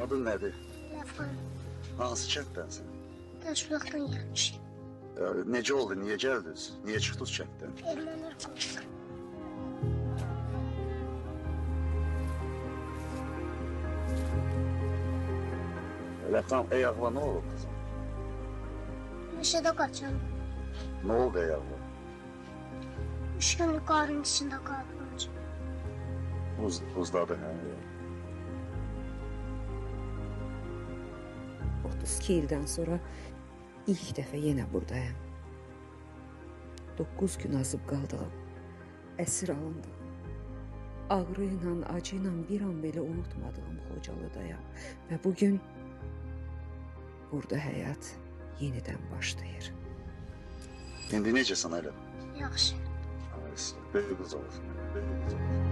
Adın nədir? Ləfqan. Hansı kənddənsən? Təşviqdən gəlmişik. Necə oldu, niyə gəldiniz? Niyə çıxdınız kənddən? Ermənilər qovdu. Ləfqan, ayağına nə olub qızım? Meşədə qaçan. Nə oldu ayağına? 3 günlük qarın içində qaldım. Buzdadı, hə? 32 ildən sonra ilk dəfə yenə buradayım. 9 gün azıb qaldığım, əsir alındığım, ağrı ilə, acı ilə bir an belə unutmadığım Xocalıdayam. Və bugün burada həyat yenidən başlayır. İndi necəsən elə? Yaxşı. Böyük qız olsun. Böyük qız olsun.